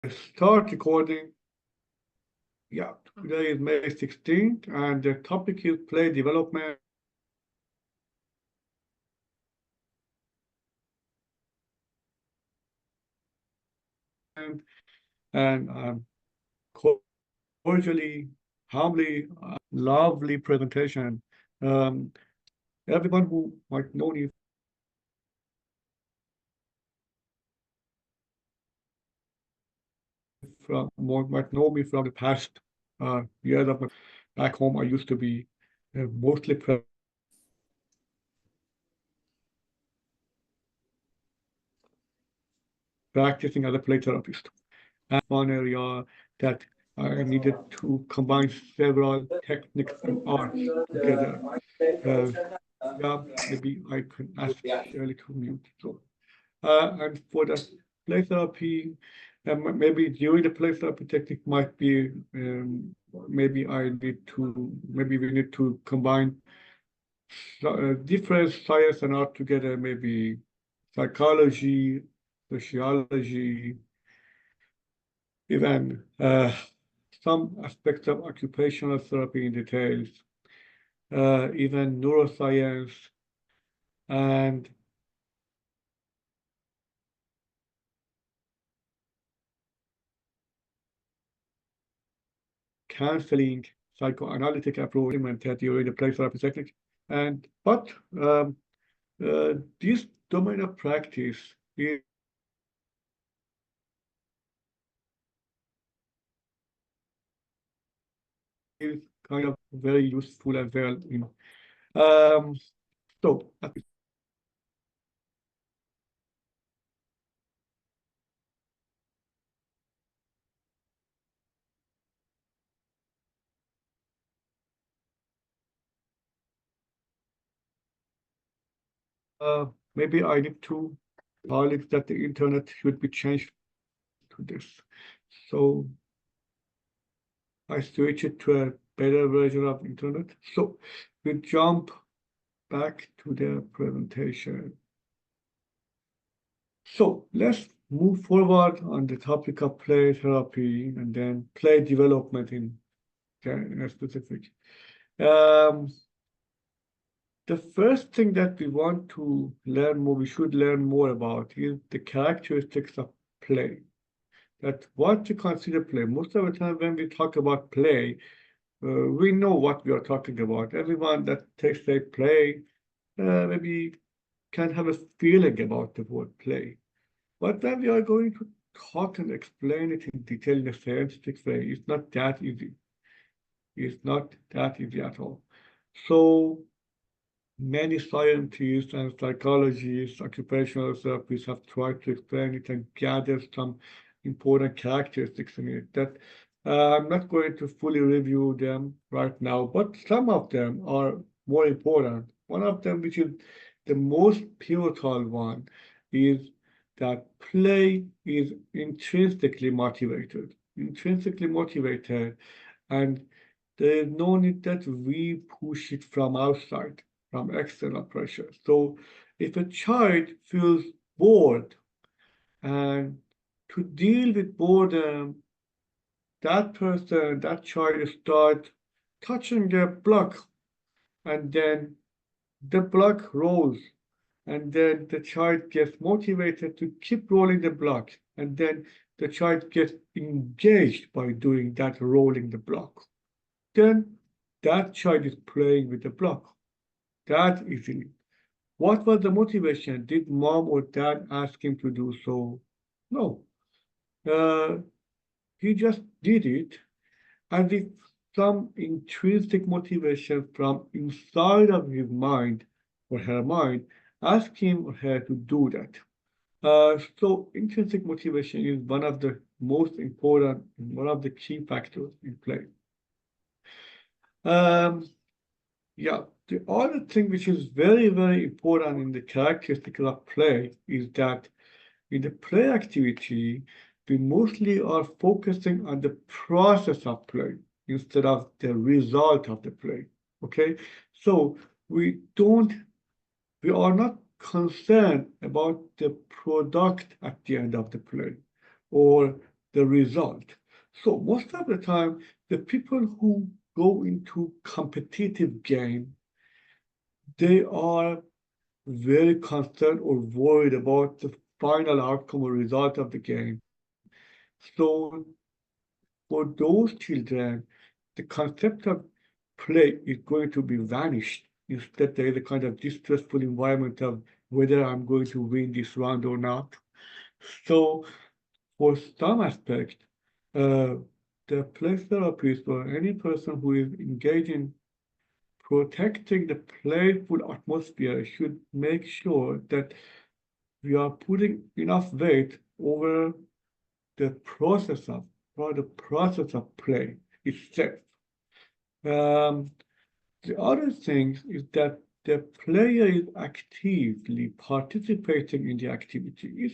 Start recording. Yeah, today is May 16th, and the topic is play development. And cordially, humbly, lovely presentation. Um, Everyone who might know me might know me from the past years of back home. I used to be mostly practicing as a play therapist. And one area that I needed to combine several techniques and arts together. Uh, yeah, maybe I could ask Shirley to mute. So, and for the play therapy, maybe during the play therapy technique might be, maybe we need to combine different science and art together, maybe psychology, sociology, even some aspects of occupational therapy in details, even neuroscience and counseling, psychoanalytic approach implemented during the play therapy technique. But this domain of practice is kind of very useful as well. So maybe I need to acknowledge that the internet should be changed to this. So I switch it to a better version of internet. So we jump back to the presentation. So let's move forward on the topic of play therapy and then play development in a specific. The first thing that we want to learn more, we should learn more about is the characteristics of play. That what to consider play. Most of the time when we talk about play, we know what we are talking about. Everyone that takes a play maybe can have a feeling about the word play. But when we are going to talk and explain it in detail in a scientific way, it's not that easy. It's not that easy at all. So many scientists and psychologists, occupational therapists have tried to explain it and gather some important characteristics in it that I'm not going to fully review them right now, but some of them are more important. One of them, which is the most pivotal one, is that play is intrinsically motivated. Intrinsically motivated, and there is no need that we push it from outside, from external pressure. So if a child feels bored and to deal with boredom, that child start touching a block, and then the block rolls, and then the child gets motivated to keep rolling the block, and then the child gets engaged by doing that rolling the block. Then that child is playing with the block that easily. What was the motivation? Did mom or dad ask him to do so? No. Uh, he just did it as if some intrinsic motivation from inside of his mind or her mind asked him or her to do that. So intrinsic motivation is one of the most important, one of the key factors in play. Um, Yeah, the other thing which is very, very important in the characteristics of play is that in the play activity, we mostly are focusing on the process of play instead of the result of the play. Okay, so we don't, we are not concerned about the product at the end of the play or the result. So most of the time, the people who go into competitive game, they are very concerned or worried about the final outcome or result of the game. So for those children, the concept of play is going to be vanished. Instead, there is a kind of distressful environment of whether I'm going to win this round or not. So for some aspect, the play therapist or any person who is engaged in protecting the playful atmosphere should make sure that we are putting enough weight over the process of play itself. The other thing is that the player is actively participating in the activity.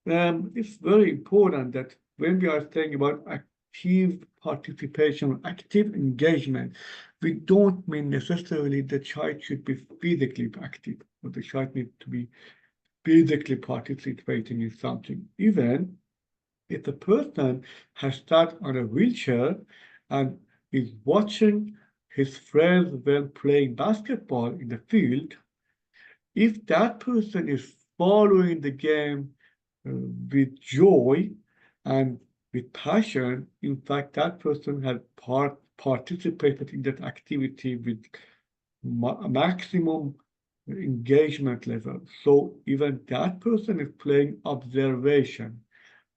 It's very important that when we are saying about active participation, active engagement, we don't mean necessarily the child should be physically active, or the child needs to be physically participating in something. Even if the person has sat on a wheelchair and is watching his friends when playing basketball in the field, if that person is following the game with joy and with passion, in fact, that person has participated in that activity with maximum engagement level. So even that person is playing observation.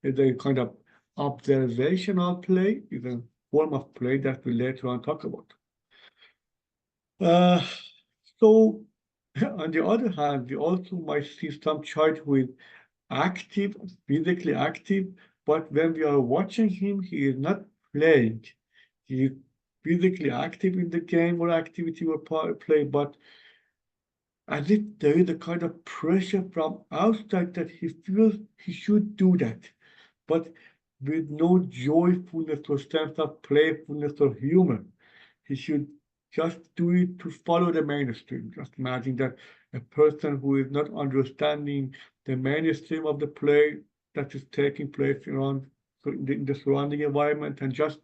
It's a kind of observational play, is a form of play that we later on talk about. So on the other hand, we also might see some child who is active, physically active, but when we are watching him, he is not playing. He is physically active in the game or activity or play, but as if there is a kind of pressure from outside that he feels he should do that, but with no joyfulness or sense of playfulness or humor. He should just do it to follow the mainstream. Just imagine that a person who is not understanding the mainstream of the play that is taking place around in the surrounding environment and just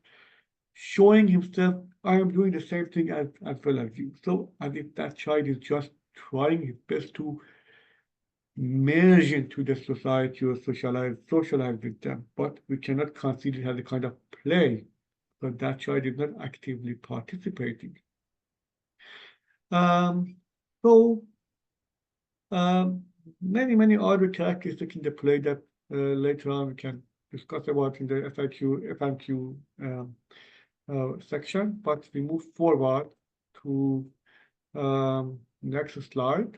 showing himself, I am doing the same thing as well as you. So as if that child is just trying his best to merge into the society or socialize with them, but we cannot consider it as a kind of play, but that child is not actively participating. So many other characteristics in the play that later on we can discuss about in the FAQ section, but we move forward to next slide.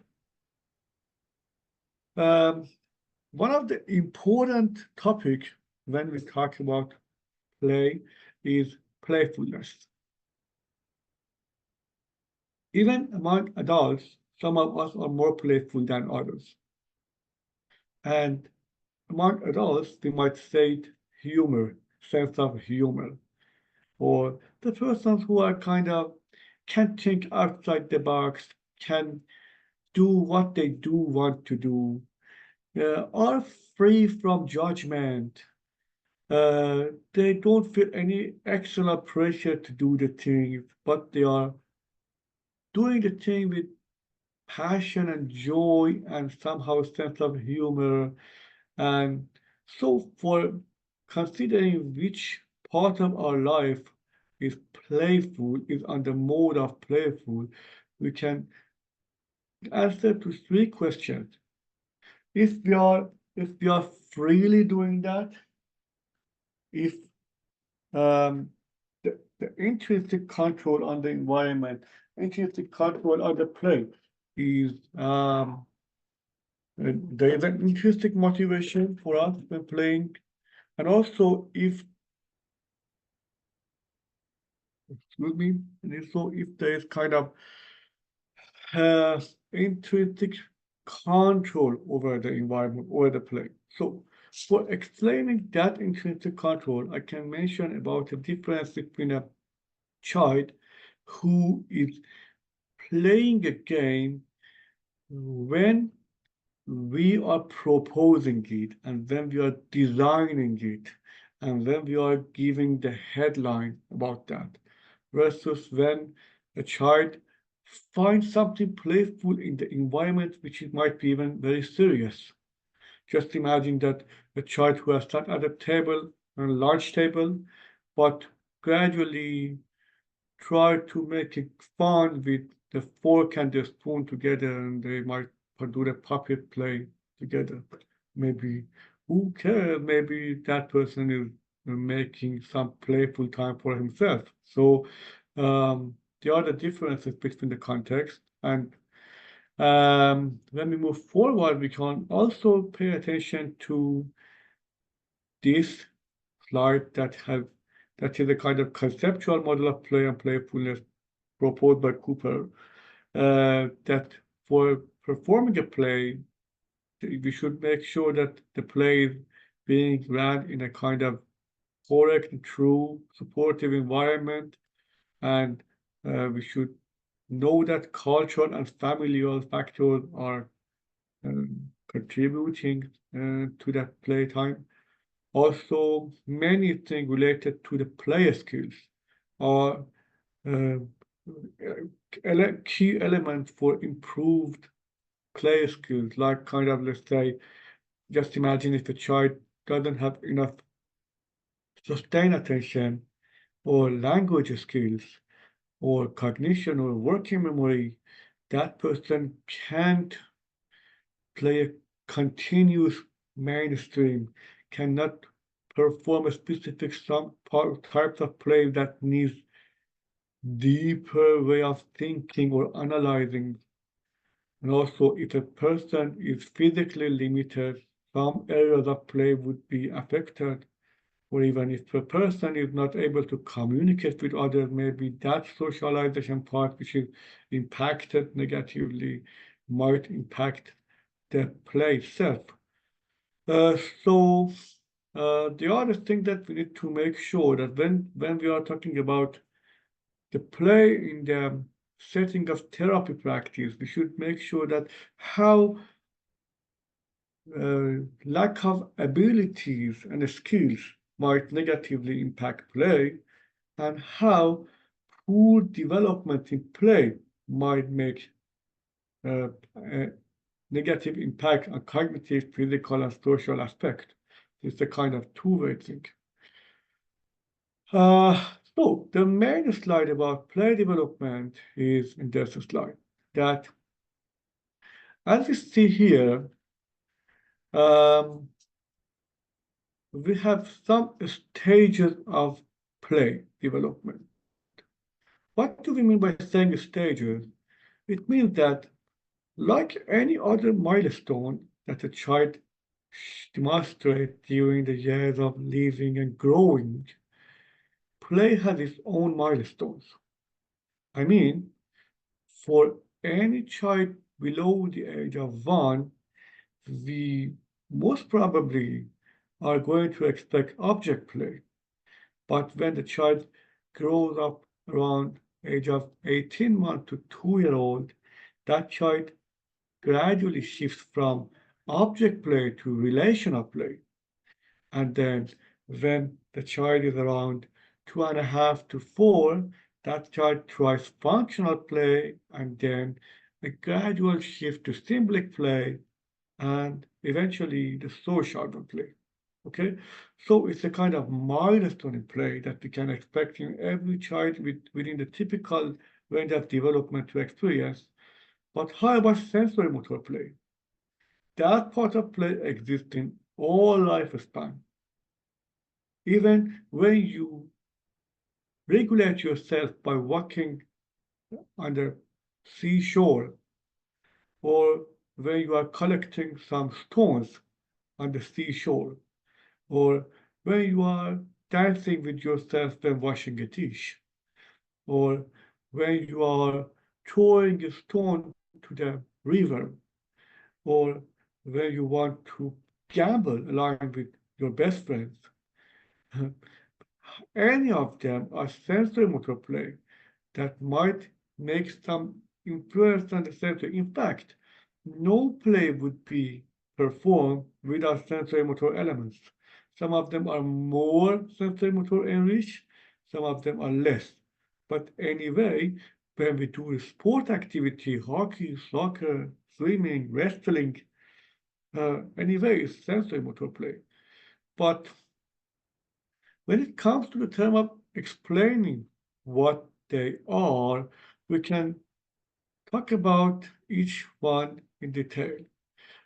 One of the important topics when we talk about play is playfulness. Even among adults, some of us are more playful than others. And among adults, we might say humor, sense of humor, or the persons who are kind of can think outside the box, can do what they do want to do, are free from judgment. They don't feel any extra pressure to do the thing, but they are doing the thing with passion and joy and somehow sense of humor. And so for considering which part of our life is playful, is on the mode of playful, we can answer to three questions. If we are freely doing that, if the intrinsic control on the environment, intrinsic control on the play is there is an intrinsic motivation for us when playing, and also if excuse me, and so if there is kind of intrinsic control over the environment or the play. So for explaining that intrinsic control, I can mention about the difference between a child who is playing a game when we are proposing it and when we are designing it and when we are giving the headline about that, versus when a child finds something playful in the environment which it might be even very serious. Just imagine that a child who has sat at a table, a large table, but gradually try to make it fun with the fork and the spoon together, and they might do the puppet play together. Maybe, who cares? Maybe that person is making some playful time for himself. So there are the differences between the context. And when we move forward, we can also pay attention to this slide that is a kind of conceptual model of play and playfulness proposed by Cooper, that for performing a play, we should make sure that the play is being ran in a kind of correct, true, supportive environment, and we should know that cultural and familial factors are contributing to that playtime. Also, many things related to the play skills are key elements for improved play skills, like kind of, let's say, just imagine if a child doesn't have enough sustained attention or language skills or cognition or working memory, that person can't play a continuous mainstream, cannot perform a specific some types of play that needs deeper way of thinking or analyzing. And also, if a person is physically limited, some areas of play would be affected. Or even if a person is not able to communicate with others, maybe that socialization part, which is impacted negatively, might impact the play itself. So the other thing that we need to make sure that when we are talking about the play in the setting of therapy practice, we should make sure that how lack of abilities and skills might negatively impact play, and how poor development in play might make a negative impact on cognitive, physical, and social aspect. It's a kind of two-way thing. So the main slide about play development is in this slide. That, as you see here, we have some stages of play development. What do we mean by saying stages? It means that, like any other milestone that a child demonstrates during the years of living and growing, play has its own milestones. I mean, for any child below the age of 1, we most probably are going to expect object play. But when the child grows up around age of 18 months to 2-year-old, that child gradually shifts from object play to relational play. And then when the child is around 2.5 to 4, that child tries functional play, and then a gradual shift to symbolic play, and eventually the social play. Okay, so it's a kind of milestone in play that we can expect in every child within the typical range of development to experience. But how about sensory motor play? That part of play exists in all lifespan. Even when you regulate yourself by walking on the seashore, or when you are collecting some stones on the seashore, or when you are dancing with yourself when washing a dish, or when you are throwing a stone to the river, or when you want to gamble along with your best friends. Any of them are sensory motor play that might make some influence on the sensory. In fact, no play would be performed without sensory motor elements. Some of them are more sensory-motor enriched, some of them are less. But anyway, when we do a sport activity, hockey, soccer, swimming, wrestling, anyway, it's sensory-motor play. But when it comes to the term of explaining what they are, we can talk about each one in detail.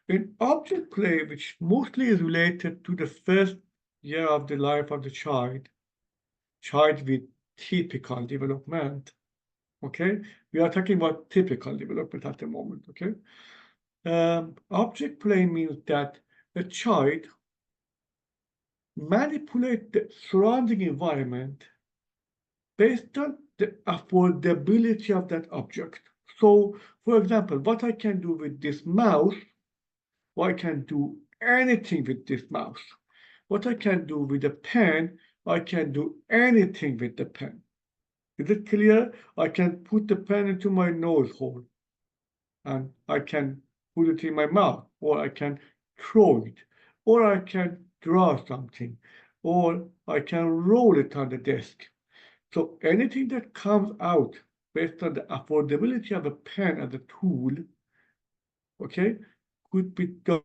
In object play, which mostly is related to the first year of the life of the child with typical development, okay? We are talking about typical development at the moment, okay? Object play means that a child manipulates the surrounding environment based on the affordability of that object. So, for example, what I can do with this mouse, I can do anything with this mouse. What I can do with a pen, I can do anything with the pen. Is it clear? I can put the pen into my nose hole and I can put it in my mouth, or I can throw it, or I can draw something, or I can roll it on the desk. So anything that comes out based on the affordability of a pen as a tool, okay, could be done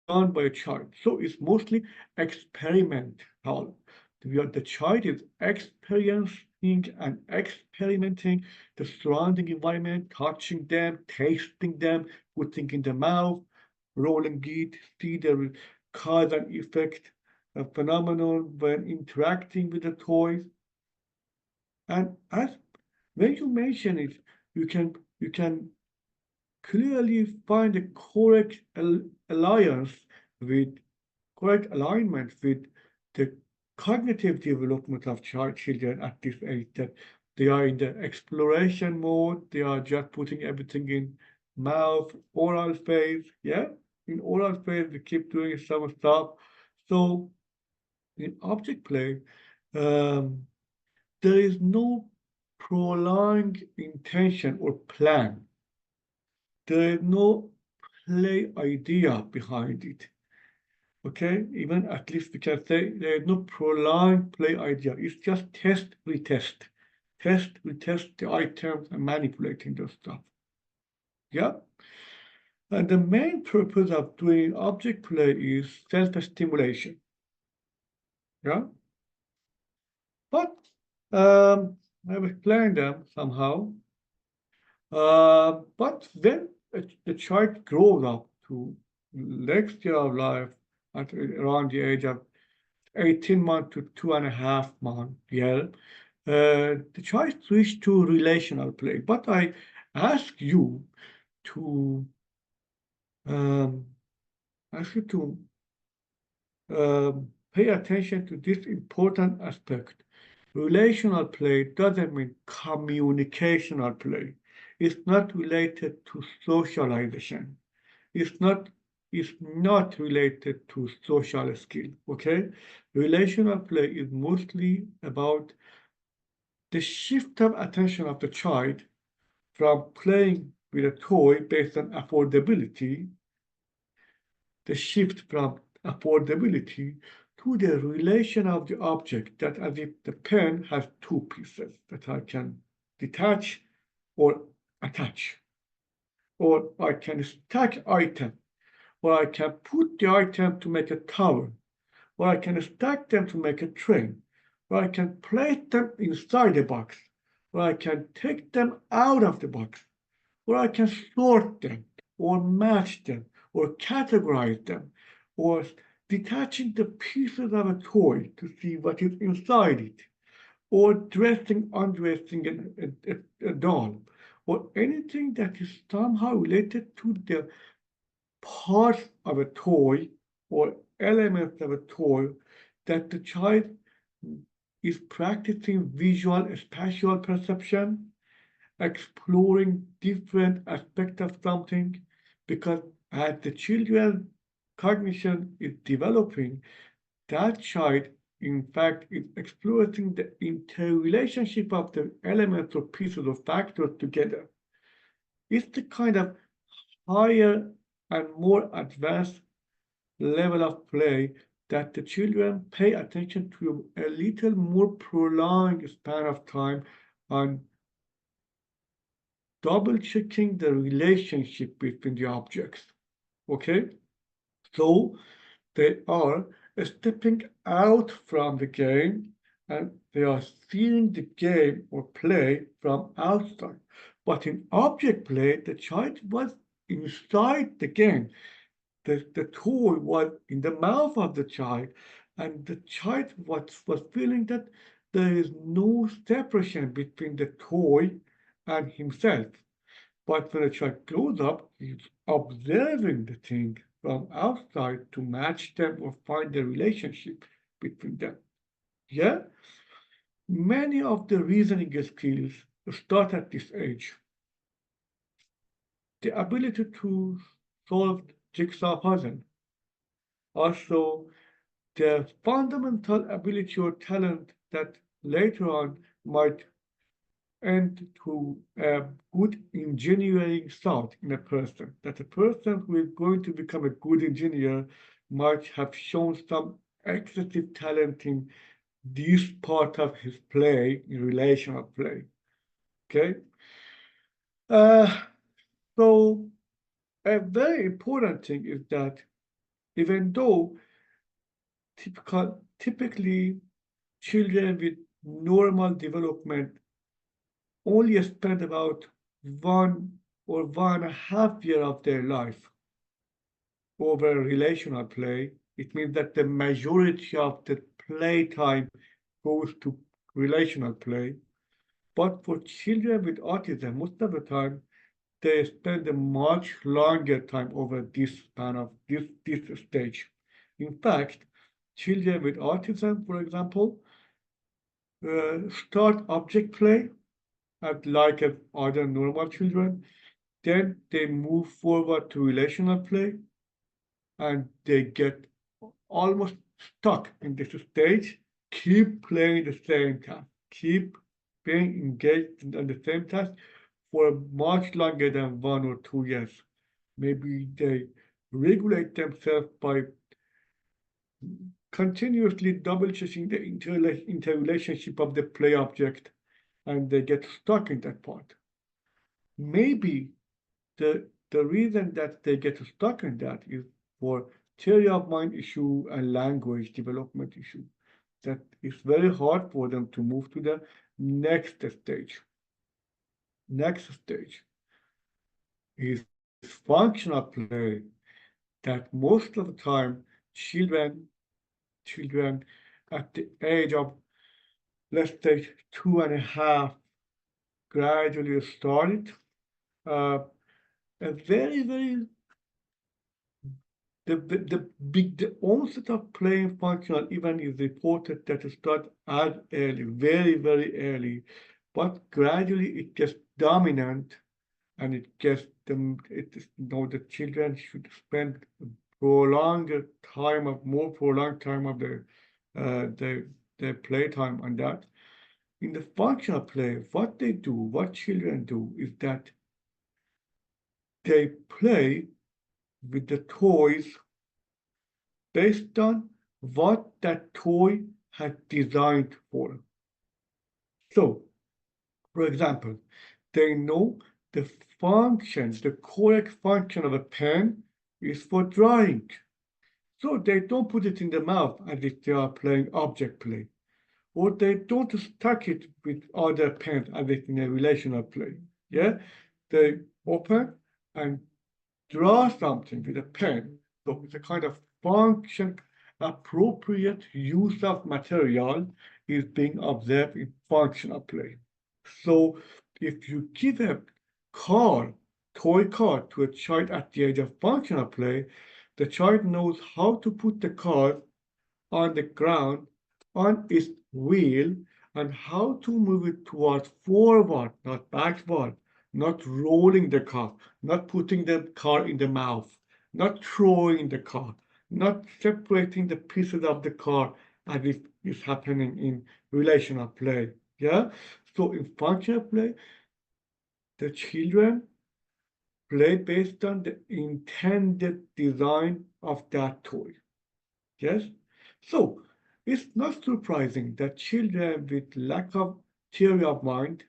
by a child. So it's mostly experimental. The child is experiencing and experimenting the surrounding environment, touching them, tasting them, putting in the mouth, rolling it, see the cause and effect phenomenon when interacting with the toys. And as when you mention it, you can clearly find the correct alignment with the cognitive development of children at this age, that they are in the exploration mode, they are just putting everything in mouth, oral phase, yeah? In oral phase, they keep doing some stuff. So in object play, there is no prolonged intention or plan. There is no play idea behind it. Okay, even at least we can say there is no prolonged play idea. It's just test, retest. Test, retest the items and manipulating the stuff. Yeah? And the main purpose of doing object play is self-stimulation. Yeah? But I've explained them somehow. But then the child grows up to next year of life at around the age of 18 months to 2.5 months, yeah. The child switch to relational play. But I ask you to um, pay attention to this important aspect. Relational play doesn't mean communicational play. It's not related to socialization. It's not related to social skill, okay? Relational play is mostly about the shift of attention of the child from playing with a toy based on affordability, the shift from affordability to the relation of the object, that as if the pen has two pieces that I can detach or attach, or I can stack items, or I can put the item to make a tower, or I can stack them to make a train, or I can place them inside the box, or I can take them out of the box, or I can sort them, or match them, or categorize them, or detaching the pieces of a toy to see what is inside it, or dressing, undressing a doll, or anything that is somehow related to the parts of a toy or elements of a toy that the child is practicing visual spatial perception, exploring different aspects of something, because as the children's cognition is developing, that child, in fact, is exploring the interrelationship of the elements or pieces or factors together. It's the kind of higher and more advanced level of play that the children pay attention to a little more prolonged span of time on double checking the relationship between the objects. Okay? So they are stepping out from the game and they are seeing the game or play from outside. But in object play, the child was inside the game. The toy was in the mouth of the child, and the child was feeling that there is no separation between the toy and himself. But when a child grows up, he's observing the thing from outside to match them or find the relationship between them. Yeah? Many of the reasoning skills start at this age. The ability to solve jigsaw puzzle. Also, the fundamental ability or talent that later on might end to a good engineering thought in a person, that a person who is going to become a good engineer might have shown some excessive talent in this part of his play, in relational play. Okay? So a very important thing is that even though typically children with normal development only spend about 1 or 1.5 years of their life over relational play, it means that the majority of the play time goes to relational play. But for children with autism, most of the time, they spend a much longer time over this span of this stage. In fact, children with autism, for example, start object play like other normal children. Then they move forward to relational play and they get almost stuck in this stage, keep playing the same task, keep being engaged in the same task for much longer than 1 or 2 years. Maybe they regulate themselves by continuously double checking the interrelationship of the play object and they get stuck in that part. Maybe the reason that they get stuck in that is for theory of mind issue and language development issue. That it's very hard for them to move to the next stage. Next stage is functional play that most of the time children at the age of, let's say, 2.5 gradually started. A very the onset of playing functional even is reported that it starts as early, very early, but gradually it gets dominant and it gets them. The children should spend more prolonged time of their playtime on that. In the functional play, what children do is that they play with the toys based on what that toy had designed for. So, for example, they know the correct function of a pen is for drawing. So they don't put it in the mouth as if they are playing object play. Or they don't stack it with other pens as if in a relational play. Yeah? They open and draw something with a pen. So it's a kind of function appropriate use of material is being observed in functional play. So if you give a toy car to a child at the age of functional play, the child knows how to put the car on the ground on its wheel and how to move it towards forward, not backward, not rolling the car, not putting the car in the mouth, not throwing the car, not separating the pieces of the car as if it's happening in relational play. Yeah? So in functional play, the children play based on the intended design of that toy. Yes? So it's not surprising that children with lack of theory of mind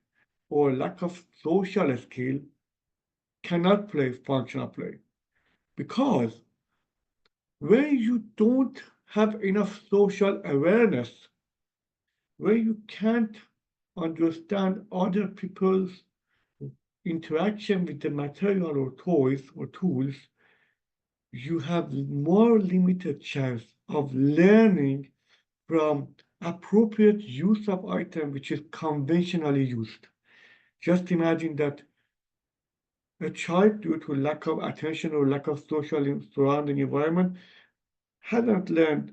or lack of social skill cannot play functional play. Because when you don't have enough social awareness, when you can't understand other people's interaction with the material or toys or tools, you have more limited chance of learning from appropriate use of item which is conventionally used. Just imagine that a child, due to lack of attention or lack of social surrounding environment, hasn't learned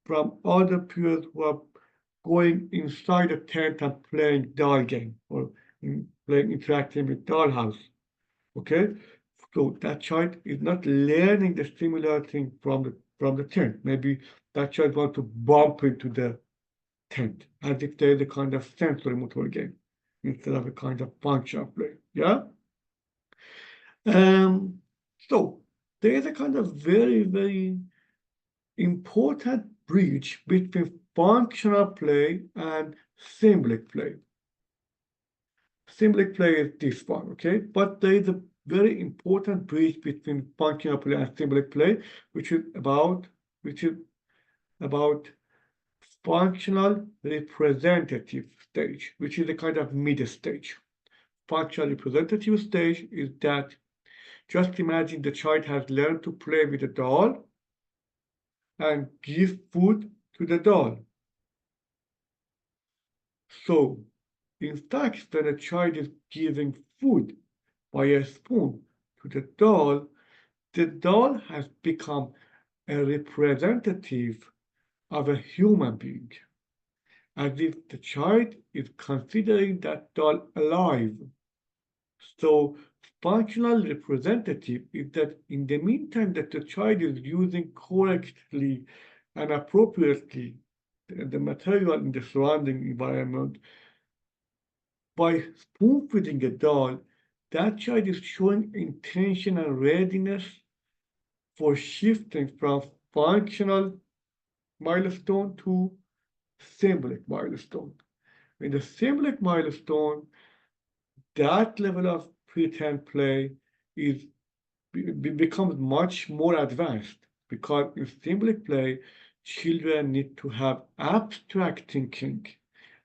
from other peers who are going inside a tent and playing doll game or playing interacting with dollhouse. Okay, so that child is not learning the similar thing from the tent. Maybe that child wants to bump into the tent as if there's a kind of sensory motor game instead of a kind of functional play. Yeah. So there is a kind of very, very important bridge between functional play and symbolic play. Symbolic play is this one, okay? But there is a very important bridge between functional play and symbolic play, which is about functional representative stage, which is a kind of mid stage. Functional representative stage is that just imagine the child has learned to play with a doll and give food to the doll. So, in fact, when a child is giving food by a spoon to the doll has become a representative of a human being, as if the child is considering that doll alive. So functional representative is that in the meantime that the child is using correctly and appropriately the material in the surrounding environment, by spoon feeding a doll, that child is showing intention and readiness for shifting from functional milestone to symbolic milestone. In the symbolic milestone, that level of pretend play becomes much more advanced, because in symbolic play, children need to have abstract thinking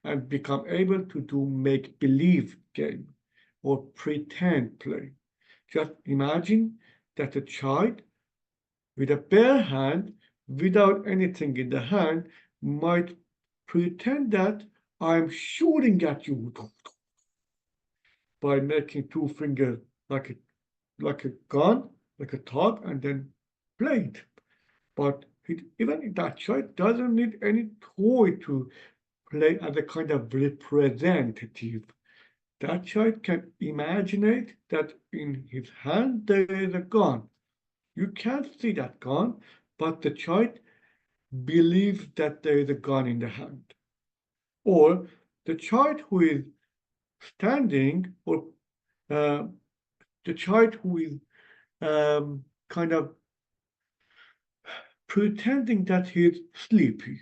and become able to do make-believe game or pretend play. Just imagine that a child with a bare hand, without anything in the hand, might pretend that I'm shooting at you by making two fingers like a gun, like a top, and then play it. But even that child doesn't need any toy to play as a kind of representative. That child can imagine that in his hand there is a gun. You can't see that gun, but the child believes that there is a gun in the hand. Or the child who is standing, or the child who is kind of pretending that he's sleepy.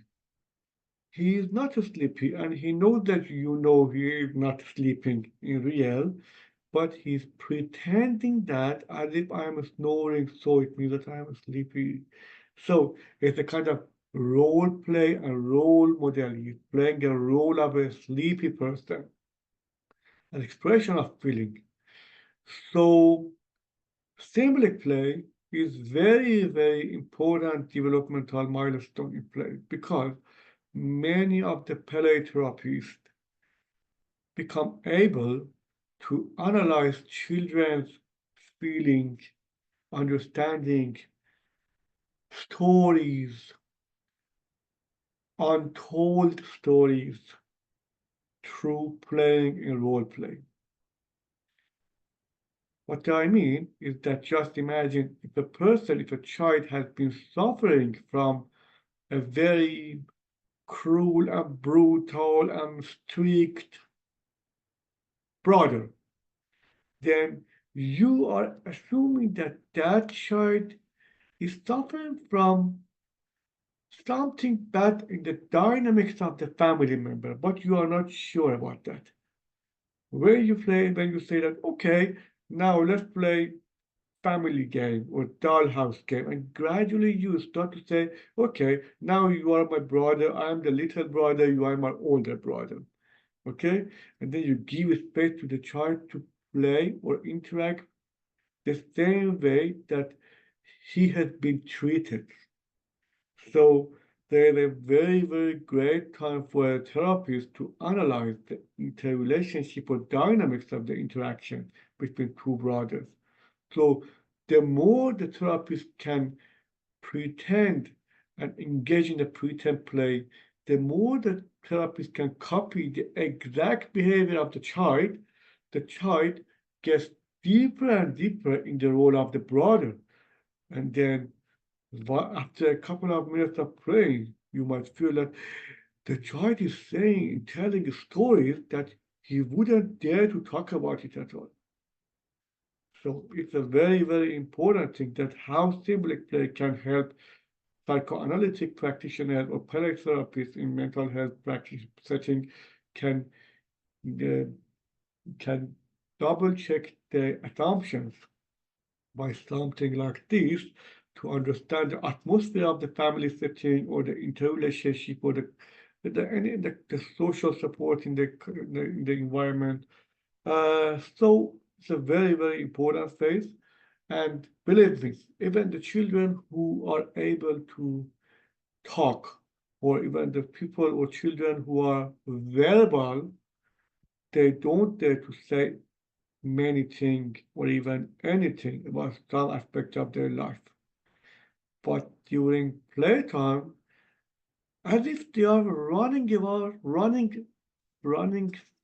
He is not sleepy, and he knows that you know he is not sleeping in real, but he's pretending that as if I'm snoring, so it means that I'm sleepy. So it's a kind of role play and role model. He's playing a role of a sleepy person, an expression of feeling. So symbolic play is very, very important developmental milestone in play, because many of the play therapists become able to analyze children's feeling, understanding, stories, untold stories through playing and role play. What I mean is that just imagine if a child has been suffering from a very cruel and brutal and strict brother, then you are assuming that that child is suffering from something bad in the dynamics of the family member, but you are not sure about that. When you say that, okay, now let's play family game or dollhouse game, and gradually you start to say, okay, now you are my brother, I'm the little brother, you are my older brother. Okay? And then you give space to the child to play or interact the same way that he has been treated. So there's a very, very great time for a therapist to analyze the interrelationship or dynamics of the interaction between two brothers. So the more the therapist can pretend and engage in the pretend play, the more the therapist can copy the exact behavior of the child gets deeper and deeper in the role of the brother. And then after a couple of minutes of playing, you might feel that the child is saying and telling stories that he wouldn't dare to talk about it at all. So it's a very, very important thing that how symbolic play can help psychoanalytic practitioners or play therapists in mental health practice setting can uh, can double check the assumptions by something like this to understand the atmosphere of the family setting or the interrelationship or the social support in the environment. So it's a very, very important phase. And believe me, even the children who are able to talk, or even the people or children who are verbal, they don't dare to say many things or even anything about some aspect of their life. But during playtime, as if they are running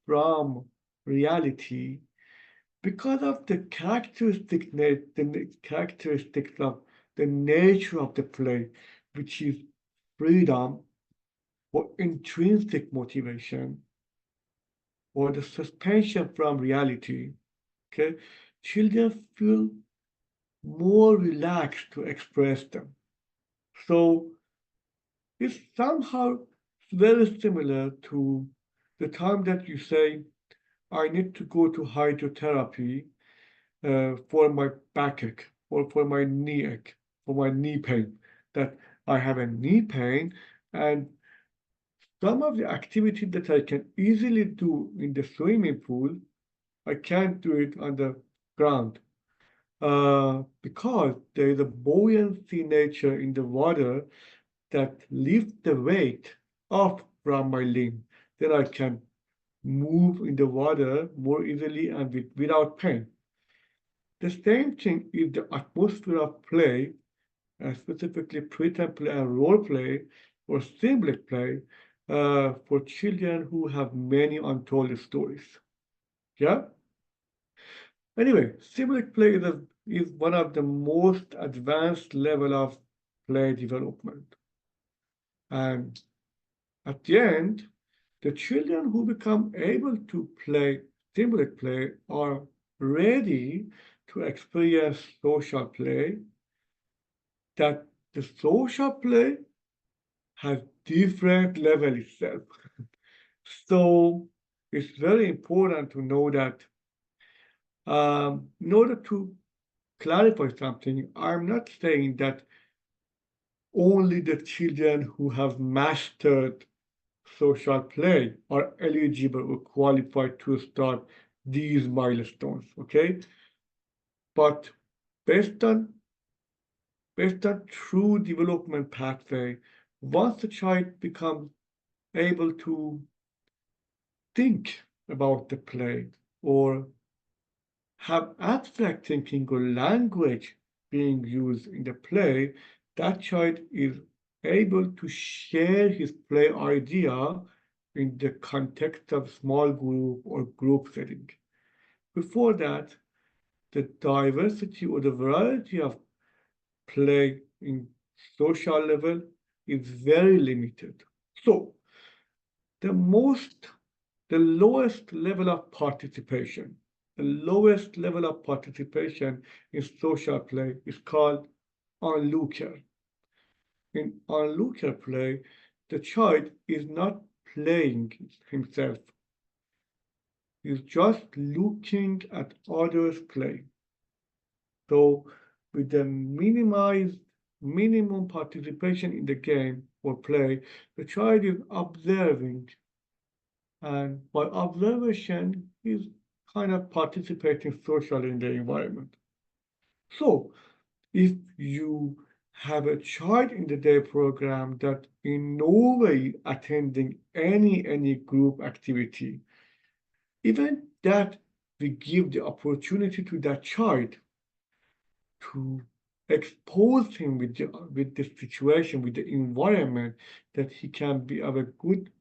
from reality because of the characteristics of the nature of the play, which is freedom or intrinsic motivation or the suspension from reality. Okay, children feel more relaxed to express them. So it's somehow very similar to the time that you say, I need to go to hydrotherapy for my backache or for my knee ache, for my knee pain, that I have a knee pain and some of the activities that I can easily do in the swimming pool, I can't do it on the ground because there is a buoyancy nature in the water that lifts the weight off from my limb. Then I can move in the water more easily and without pain. The same thing is the atmosphere of play, specifically pretend play and role play or symbolic play for children who have many untold stories. Yeah? Anyway, symbolic play is one of the most advanced level of play development. And at the end, the children who become able to play symbolic play are ready to experience social play, that the social play has different level itself. So it's very important to know that in order to clarify something, I'm not saying that only the children who have mastered social play are eligible or qualified to start these milestones, okay? But based on true development pathway, once the child becomes able to think about the play or have abstract thinking or language being used in the play, that child is able to share his play idea in the context of small group or group setting. Before that, the diversity or the variety of play in social level is very limited. So the lowest level of participation the lowest level of participation in social play is called onlooker. In onlooker play, the child is not playing himself. He's just looking at others play. So with the minimum participation in the game or play, the child is observing, and by observation, he's kind of participating socially in the environment. So if you have a child in the day program that in no way attending any group activity, even that we give the opportunity to that child to expose him with the situation, with the environment, that he can be a good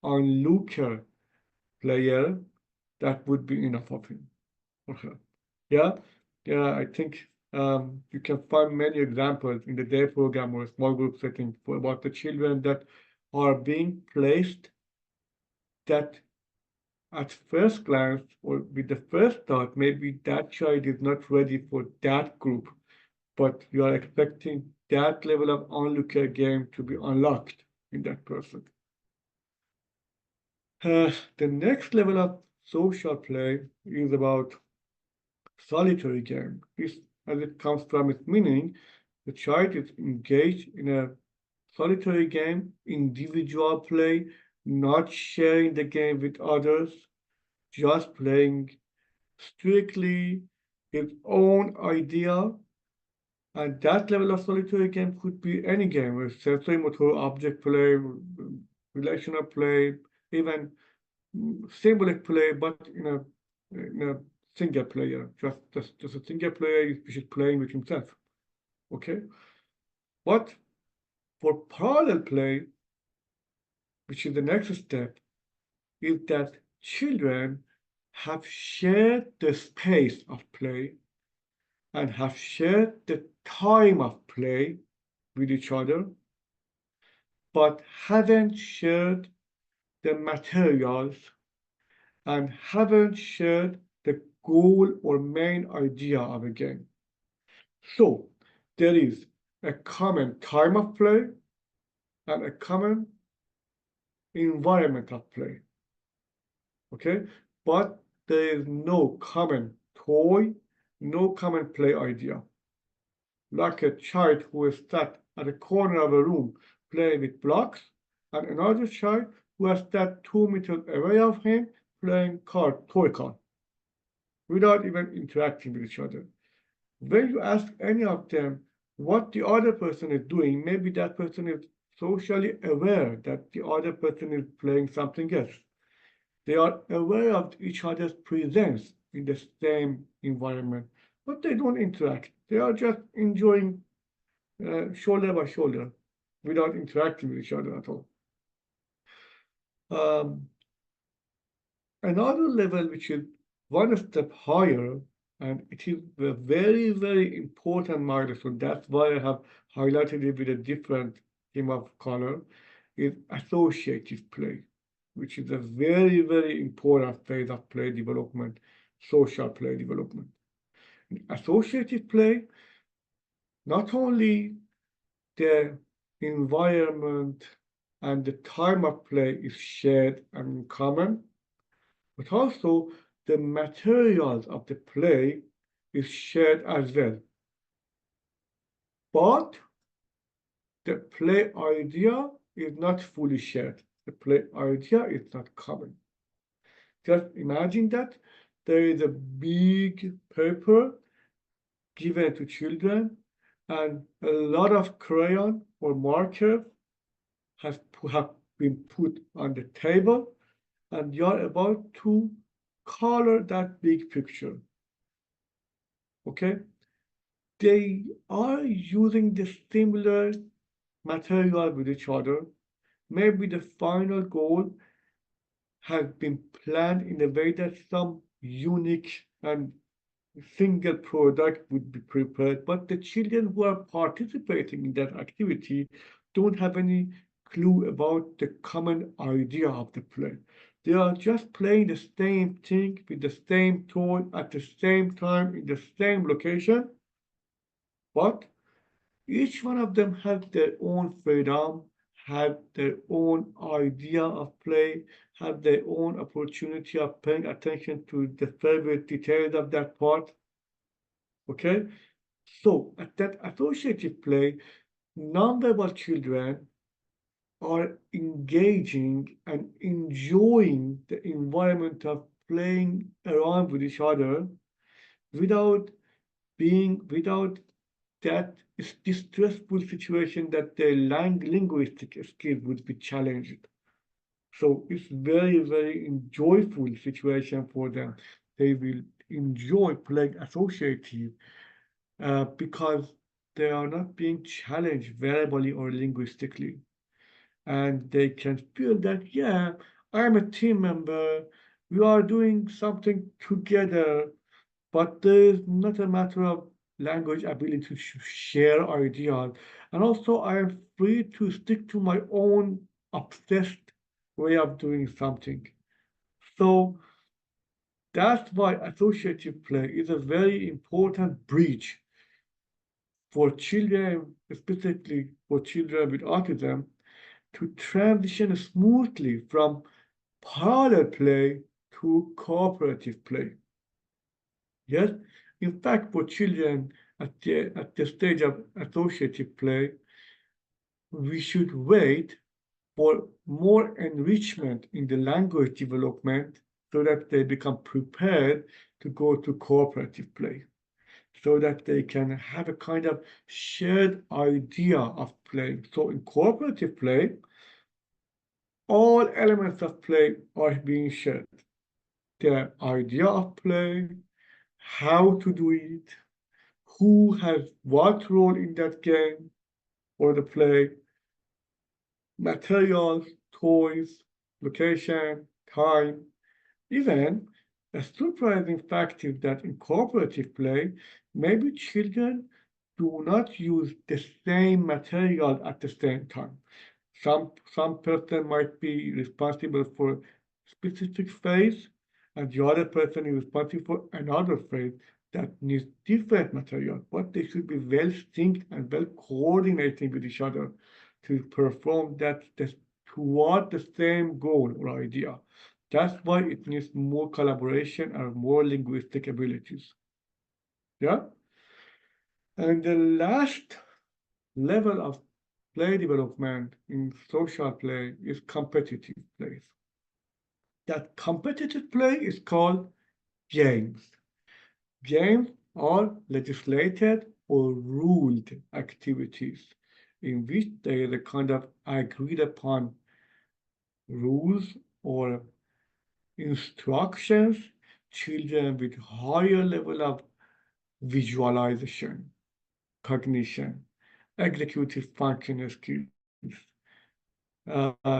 onlooker player, that would be enough of him. Okay. Yeah, I think you can find many examples in the day program or small group setting about the children that are being placed that at first glance or with the first thought, maybe that child is not ready for that group, but you are expecting that level of onlooker game to be unlocked in that person. The next level of social play is about solitary game. This, as it comes from its meaning, the child is engaged in a solitary game, individual play, not sharing the game with others, just playing strictly his own idea. And that level of solitary game could be any game, with sensory motor, object play, relational play, even symbolic play, but in a single player, just a single player, which is playing with himself. Okay, but for parallel play, which is the next step, is that children have shared the space of play and have shared the time of play with each other, but haven't shared the materials and haven't shared the goal or main idea of a game. So there is a common time of play and a common environment of play. Okay, but there is no common toy, no common play idea. Like a child who is sat at a corner of a room playing with blocks, and another child who has sat 2 meters away of him playing toy car, without even interacting with each other. When you ask any of them what the other person is doing, maybe that person is socially aware that the other person is playing something else. They are aware of each other's presence in the same environment, but they don't interact. They are just enjoying shoulder by shoulder without interacting with each other at all. Another level, which is one step higher, and it is a very important milestone. That's why I have highlighted it with a different theme of color, is associative play, which is a very important phase of play development, social play development. In associative play, not only the environment and the time of play is shared and common, but also the materials of the play is shared as well. But the play idea is not fully shared. The play idea is not common. Just imagine that there is a big paper given to children, and a lot of crayon or marker have been put on the table, and you're about to color that big picture. Okay? They are using the similar material with each other. Maybe the final goal has been planned in a way that some unique and single product would be prepared, but the children who are participating in that activity don't have any clue about the common idea of the play. They are just playing the same thing with the same toy at the same time in the same location, but each one of them has their own freedom, have their own idea of play, have their own opportunity of paying attention to the favorite details of that part. Okay? So at that associative play, nonverbal children are engaging and enjoying the environment of playing around with each other without without that distressful situation that their linguistic skills would be challenged. So it's very, very joyful situation for them. They will enjoy playing associative because they are not being challenged verbally or linguistically. And they can feel that, yeah, I'm a team member, we are doing something together, but there is not a matter of language ability to share ideas. And also, I am free to stick to my own obsessed way of doing something. So that's why associative play is a very important bridge for children, specifically for children with autism, to transition smoothly from parallel play to cooperative play. Yes, in fact, for children at the stage of associative play, we should wait for more enrichment in the language development so that they become prepared to go to cooperative play, so that they can have a kind of shared idea of playing. So in cooperative play, all elements of play are being shared. The idea of play, how to do it, who has what role in that game or the play, materials, toys, location, time. Even a surprising fact is that in cooperative play, maybe children do not use the same material at the same time. Some person might be responsible for specific phase, and the other person is responsible for another phase that needs different material, but they should be well synced and well coordinating with each other to perform that toward the same goal or idea. That's why it needs more collaboration and more linguistic abilities. Yeah? And the last level of play development in social play is competitive play. That competitive play is called games. Games are legislated or ruled activities in which there is a kind of agreed upon rules or instructions. Children with higher level of visualization, cognition, executive function skills,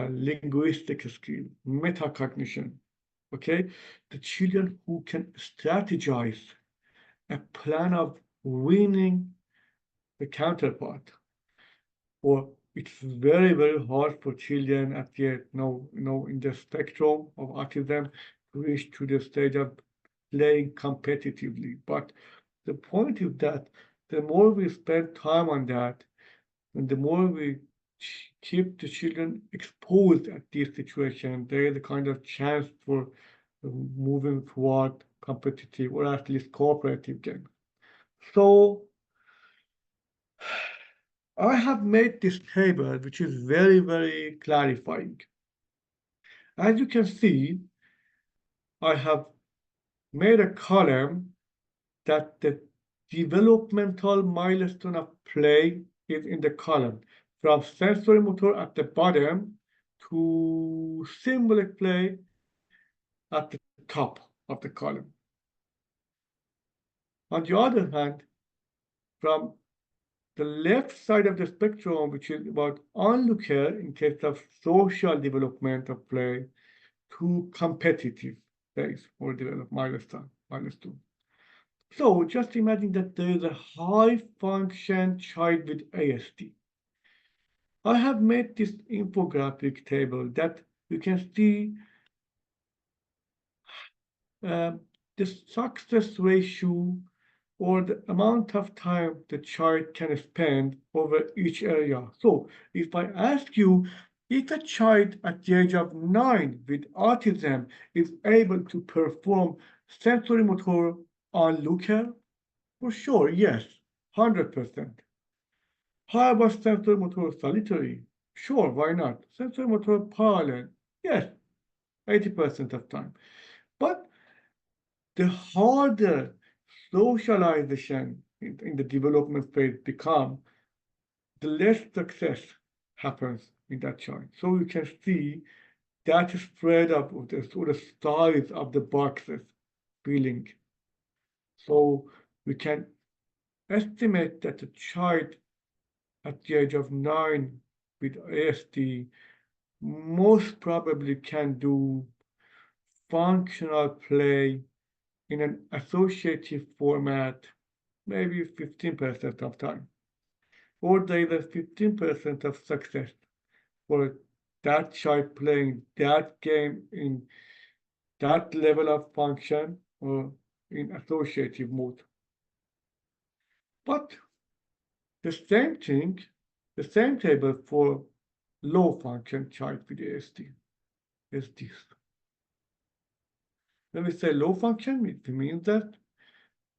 linguistic skill, metacognition. Okay, the children who can strategize a plan of winning the counterpart, or it's very, very hard for children at the in the spectrum of autism to reach to the stage of playing competitively. But the point is that the more we spend time on that, and the more we keep the children exposed at this situation, there is a kind of chance for moving toward competitive or at least cooperative games. So I have made this table, which is very, very clarifying. As you can see, I have made a column that the developmental milestone of play is in the column, from sensory motor at the bottom to symbolic play at the top of the column. On the other hand, from the left side of the spectrum, which is about onlooker in case of social development of play, to competitive phase or develop milestone. So just imagine that there is a high function child with ASD. I have made this infographic table that you can see the success ratio or the amount of time the child can spend over each area. So if I ask you, if a child at the age of 9 with autism is able to perform sensory motor onlooker, for sure, yes, 100%. How about sensory motor solitary? Sure, why not? Sensory motor parallel, yes, 80% of time. But the harder socialization in the development phase become, the less success happens in that child. So you can see that spread up of the sort of size of the boxes feeling. So we can estimate that a child at the age of 9 with ASD most probably can do functional play in an associative format maybe 15% of time. Or there is a 15% of success for that child playing that game in that level of function or in associative mode. But the same thing, the same table for low function child with ASD is this. When we say low function, it means that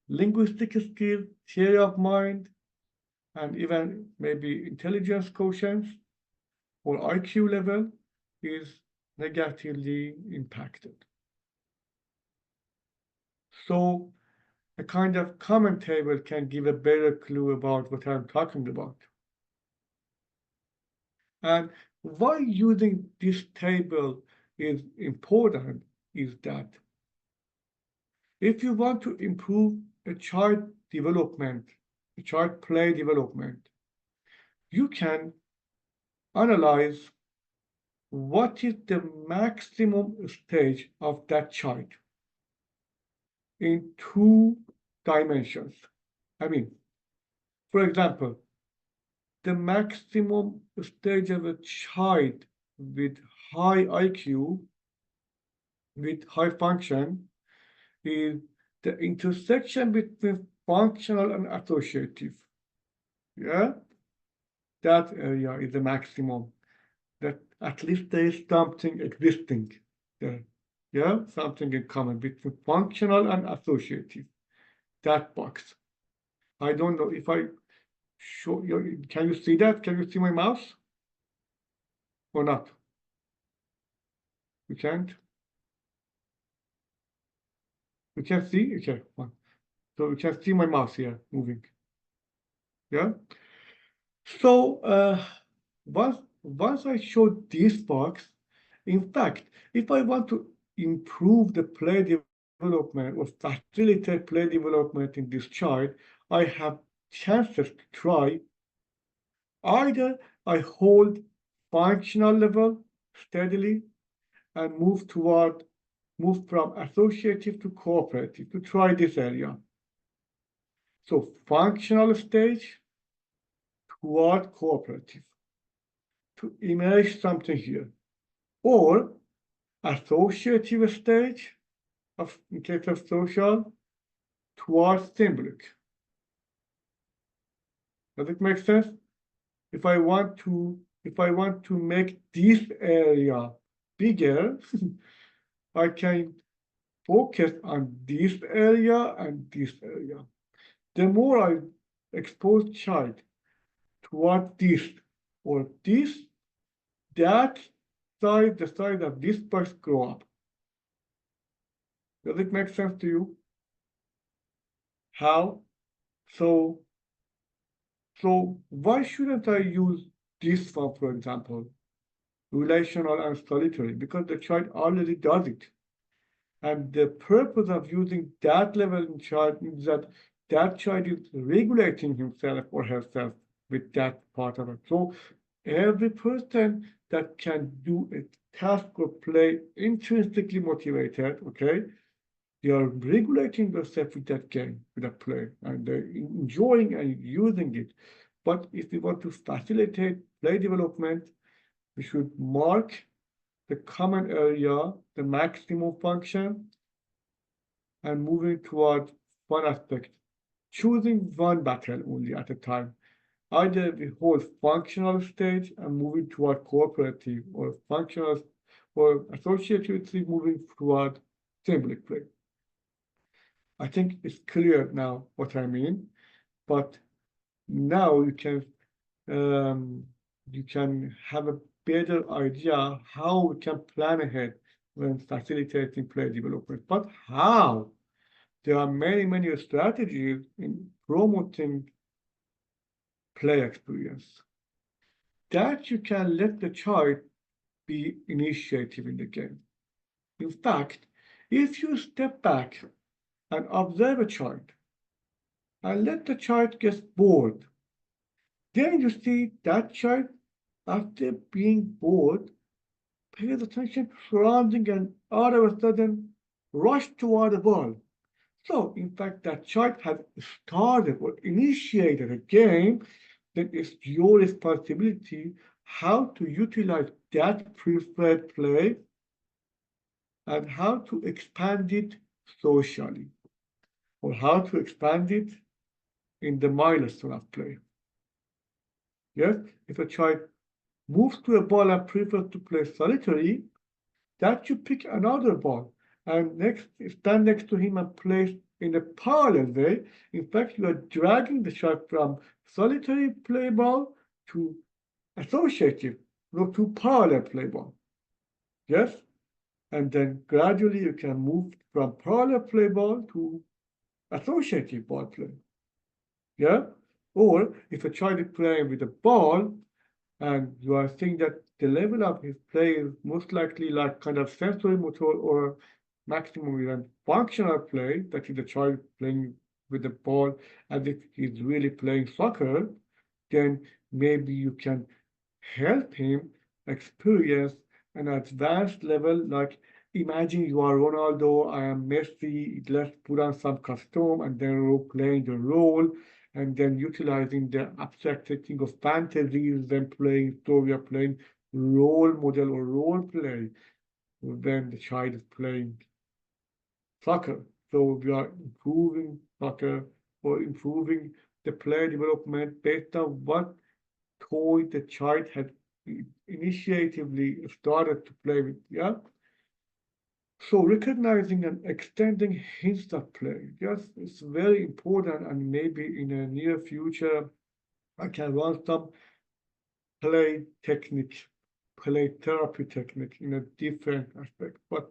linguistic skill, theory of mind, and even maybe intelligence quotients or IQ level is negatively impacted. So a kind of common table can give a better clue about what I'm talking about. And why using this table is important is that if you want to improve a child development, a child play development, you can analyze what is the maximum stage of that child in 2 dimensions. I mean, for example, the maximum stage of a child with high IQ, with high function, is the intersection between functional and associative. Yeah, that area is the maximum. That at least there is something existing there. Yeah, something in common between functional and associative. That box. I don't know if I show you. Can you see that? Can you see my mouse? Or not? You can't? You can see? Okay, fine. So you can see my mouse here moving. Yeah. So once I show this box, in fact, if I want to improve the play development or facilitate play development in this child, I have chances to try either I hold functional level steadily and move from associative to cooperative to try this area. So functional stage toward cooperative to image something here, or associative stage of in case of social towards symbolic. Does it make sense? If I want to make this area bigger, I can focus on this area and this area. The more I expose child toward this or this, that side, the side of this box grow up. Does it make sense to you? How? So why shouldn't I use this one, for example, relational and solitary? Because the child already does it. And the purpose of using that level in child is that that child is regulating himself or herself with that part of it. So every person that can do a task or play intrinsically motivated, okay, they are regulating themselves with that game, with that play, and they're enjoying and using it. But if we want to facilitate play development, we should mark the common area, the maximum function, and moving toward one aspect, choosing one battle only at a time. Either we hold functional stage and moving toward cooperative, or functional or associatively moving toward symbolic play. I think it's clear now what I mean, but now you can have a better idea how we can plan ahead when facilitating play development. But how? There are many strategies in promoting play experience that you can let the child be initiative in the game. In fact, if you step back and observe a child and let the child get bored, then you see that child, after being bored, pays attention to surrounding and all of a sudden rush toward the ball. So, in fact, that child has started or initiated a game. Then it's your responsibility how to utilize that preferred play and how to expand it socially, or how to expand it in the milestone of play. Yes, if a child moves to a ball and prefers to play solitary, that you pick another ball and stand next to him and play in a parallel way. In fact, you are dragging the child from solitary play ball to associative, to parallel play ball. Yes? And then gradually you can move from parallel play ball to associative ball play. Yeah? Or if a child is playing with a ball and you are seeing that the level of his play is most likely like kind of sensory motor or maximum even functional play, that is the child playing with the ball as if he's really playing soccer, then maybe you can help him experience an advanced level, like imagine you are Ronaldo, I am Messi, let's put on some costume and then role playing the role and then utilizing the abstract setting of fantasies, then playing story, or playing role model or role play when the child is playing soccer. So we are improving soccer or improving the player development based on what toy the child had initiatively started to play with. Yeah. So recognizing and extending hints of play, yes, it's very important, and maybe in the near future, I can run some play technique, play therapy technique in a different aspect. But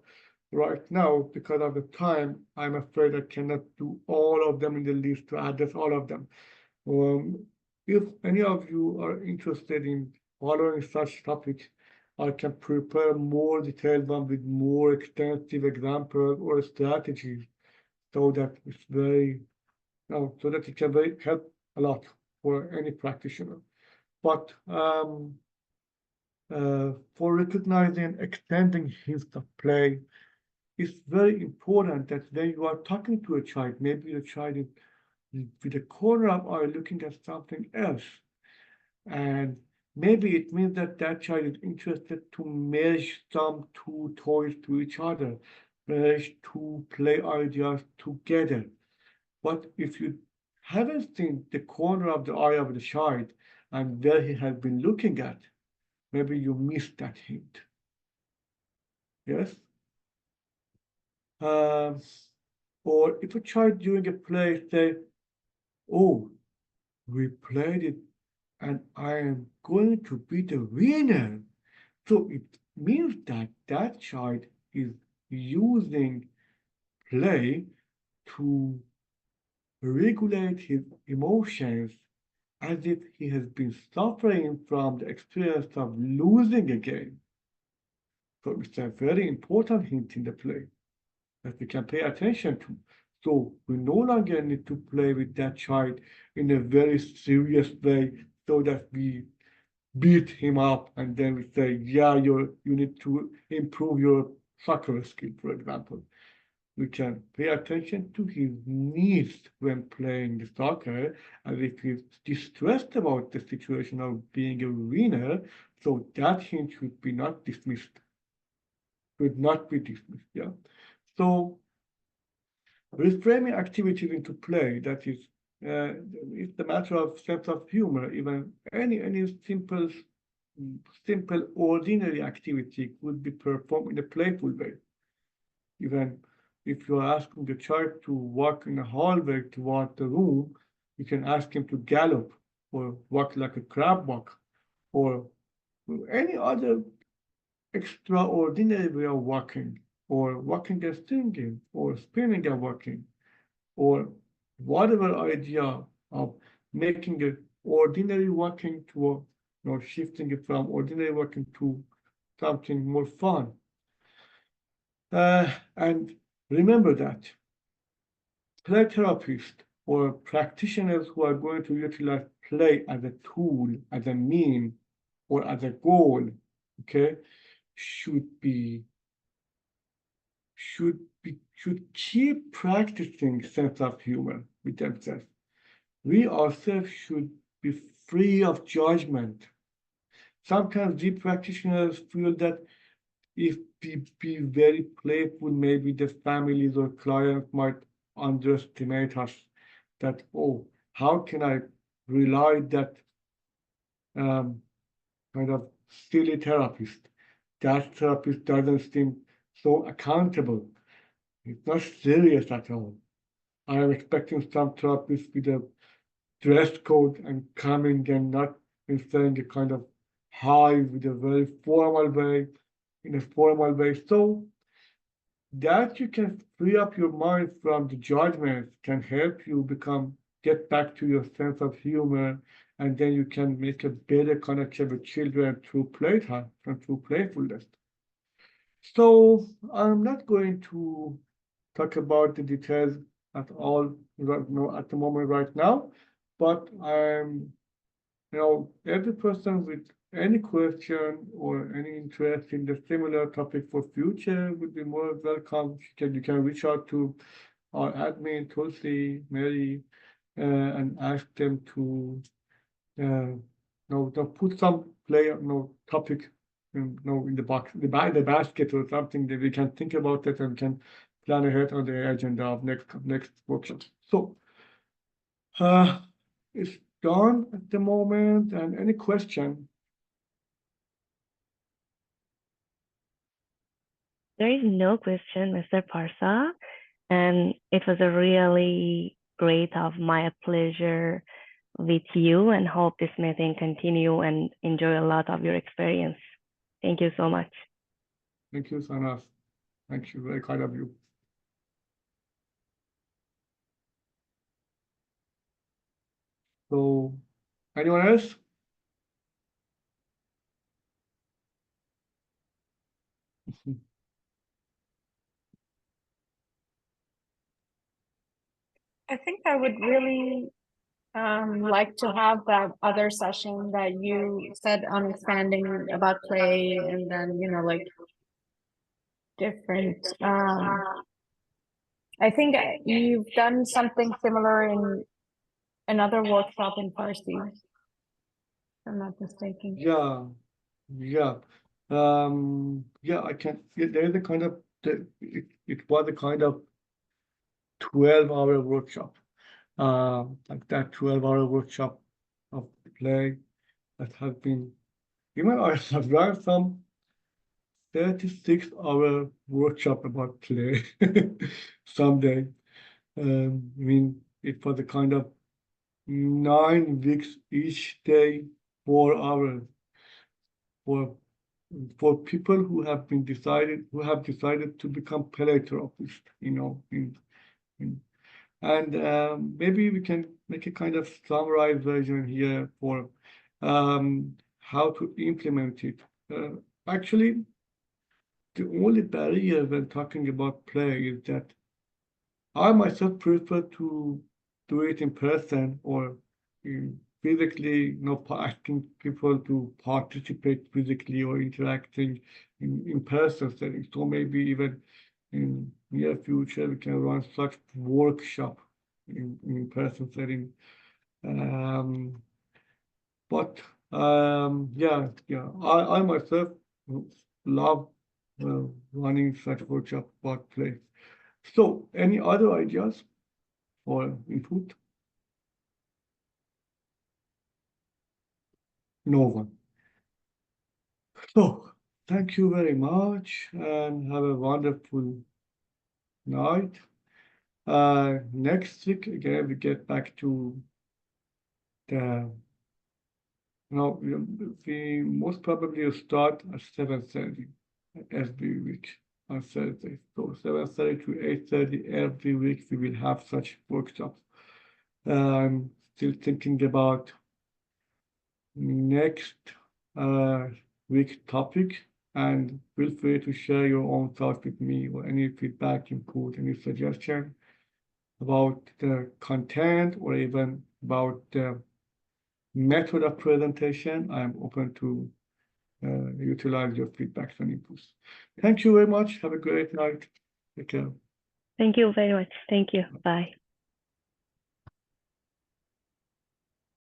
right now, because of the time, I'm afraid I cannot do all of them in the list to address all of them. If any of you are interested in following such topics, I can prepare more detailed one with more extensive examples or strategies so that it's very, so that it can help a lot for any practitioner. But for recognizing and extending hints of play, it's very important that when you are talking to a child, maybe the child is with a corner of eye looking at something else. And maybe it means that that child is interested to merge some two toys to each other, merge two play ideas together. But if you haven't seen the corner of the eye of the child and where he has been looking at, maybe you missed that hint. Yes? Or if a child during a play say, oh, we played it and I am going to be the winner. So it means that that child is using play to regulate his emotions as if he has been suffering from the experience of losing a game. So it's a very important hint in the play that we can pay attention to. So we no longer need to play with that child in a very serious way so that we beat him up and then we say, yeah, you need to improve your soccer skill, for example. We can pay attention to his needs when playing the soccer, and if he's distressed about the situation of being a winner, so that hint should be not dismissed, should not be dismissed. Yeah. So reframing activities into play, that is, it's a matter of sense of humor. Even any simple ordinary activity could be performed in a playful way. Even if you're asking the child to walk in a hallway toward the room, you can ask him to gallop or walk like a crab walk or any other extraordinary way of walking, or walking and singing, or spinning and walking, or whatever idea of making it ordinary walking to, shifting it from ordinary walking to something more fun. And remember that play therapists or practitioners who are going to utilize play as a tool, as a mean, or as a goal, okay, should keep practicing sense of humor with themselves. We ourselves should be free of judgment. Sometimes we practitioners feel that if we be very playful, maybe the families or clients might underestimate us. That, oh, how can I rely that kind of silly therapist? That therapist doesn't seem so accountable. It's not serious at all. I am expecting some therapists with a dress code and coming and not saying a kind of hi with a very formal way, in a formal way. So that you can free up your mind from the judgments can help you get back to your sense of humor, and then you can make a better connection with children through playtime and through playfulness. So I'm not going to talk about the details at all at the moment right now, but every person with any question or any interest in the similar topic for future would be more welcome. You can reach out to our admin, Tulsi, Mary, and ask them to put some topic in the box, the basket or something that we can think about it and can plan ahead on the agenda of next workshop. So it's done at the moment. And any question? There is no question, Mr. Parsa, and it was a really great of my pleasure with you, and hope this meeting continue and enjoy a lot of your experience. Thank you so much. Thank you, Sanas. Thank you, very kind of you. So, anyone else? I think I would really like to have that other session that you said on expanding about play, and then like different. I think you've done something similar in another workshop in Farsi, if I'm not mistaken. Yeah. I can. There is a kind of it was a kind of 12-hour workshop. Like that 12-hour workshop of play that has been, even I have run some 36-hour workshop about play someday. I mean, it was a kind of 9 weeks each day, 4 hours for people who have decided to become play therapists, and maybe we can make a kind of summarized version here for how to implement it. Actually, the only barrier when talking about play is that I myself prefer to do it in person or physically, asking people to participate physically or interacting in person settings. So maybe even in near future we can run such workshop in person setting. But I myself love running such workshop about play. So, any other ideas or input? No one. So, thank you very much and have a wonderful night. Next week, again, we get back to the, we most probably will start at 7:30 every week on Thursday. So 7:30 to 8:30 every week, we will have such workshops. I'm still thinking about next week topic, and feel free to share your own thoughts with me or any feedback, input, any suggestion about the content or even about the method of presentation. I'm open to utilize your feedbacks and inputs. Thank you very much. Have a great night. Take care. Thank you very much. Thank you. Bye.